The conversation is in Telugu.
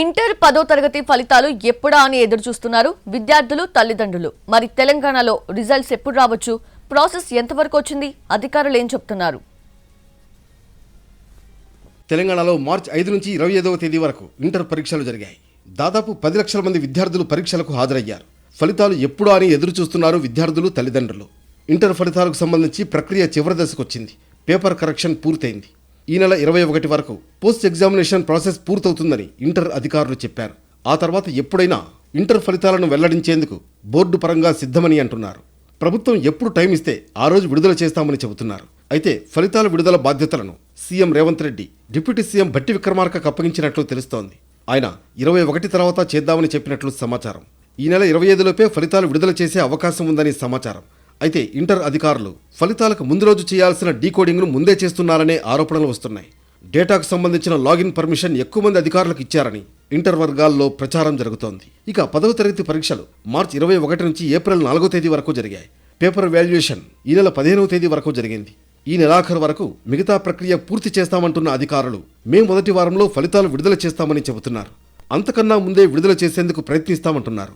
ఇంటర్ 10వ తరగతి ఫలితాలు ఎప్పుడా అని ఎదురు చూస్తున్నారు విద్యార్థులు తల్లిదండ్రులు. మరి తెలంగాణలో రిజల్ట్స్ ఎప్పుడు రావచ్చు? ప్రాసెస్ ఎంతవరకు వచ్చింది? అధికారులు ఏం చెప్తున్నారు? తెలంగాణలో మార్చి 5 నుంచి 25వ తేదీ వరకు ఇంటర్ పరీక్షలు జరిగాయి. దాదాపు 10 లక్షల మంది విద్యార్థులు పరీక్షలకు హాజరయ్యారు. ఫలితాలు ఎప్పుడా అని ఎదురు చూస్తున్నారు విద్యార్థులు తల్లిదండ్రులు. ఇంటర్ ఫలితాలకు సంబంధించి ప్రక్రియ చివరి దశకు వచ్చింది. పేపర్ కరెక్షన్ పూర్తయింది. ఈ నెల 21 వరకు పోస్ట్ ఎగ్జామినేషన్ ప్రాసెస్ పూర్తవుతుందని ఇంటర్ అధికారులు చెప్పారు. ఆ తర్వాత ఎప్పుడైనా ఇంటర్ ఫలితాలను వెల్లడించేందుకు బోర్డు పరంగా సిద్ధమని అంటున్నారు. ప్రభుత్వం ఎప్పుడు టైం ఇస్తే ఆ రోజు విడుదల చేస్తామని చెబుతున్నారు. అయితే ఫలితాల విడుదల బాధ్యతలను CM Revanth Reddy deputy CM Bhatti విక్రమార్కకు అప్పగించినట్లు తెలుస్తోంది. ఆయన 21 తర్వాత చేద్దామని చెప్పినట్లు సమాచారం. ఈ నెల 25లోపే ఫలితాలు విడుదల చేసే అవకాశం ఉందని సమాచారం. అయితే ఇంటర్ అధికారులు ఫలితాలకు ముందు రోజు చేయాల్సిన డీకోడింగ్ను ముందే చేస్తున్నారనే ఆరోపణలు వస్తున్నాయి. డేటాకు సంబంధించిన లాగిన్ పర్మిషన్ ఎక్కువ మంది అధికారులకు ఇచ్చారని ఇంటర్ వర్గాల్లో ప్రచారం జరుగుతోంది. ఇక 10వ తరగతి పరీక్షలు మార్చి 21 నుంచి ఏప్రిల్ 4వ తేదీ వరకు జరిగాయి. పేపర్ వాల్యుయేషన్ ఈ నెల 15వ తేదీ వరకు జరిగింది. ఈ నెలాఖరు వరకు మిగతా ప్రక్రియ పూర్తి చేస్తామంటున్న అధికారులు మే మొదటి వారంలో ఫలితాలు విడుదల చేస్తామని చెబుతున్నారు. అంతకన్నా ముందే విడుదల చేసేందుకు ప్రయత్నిస్తామంటున్నారు.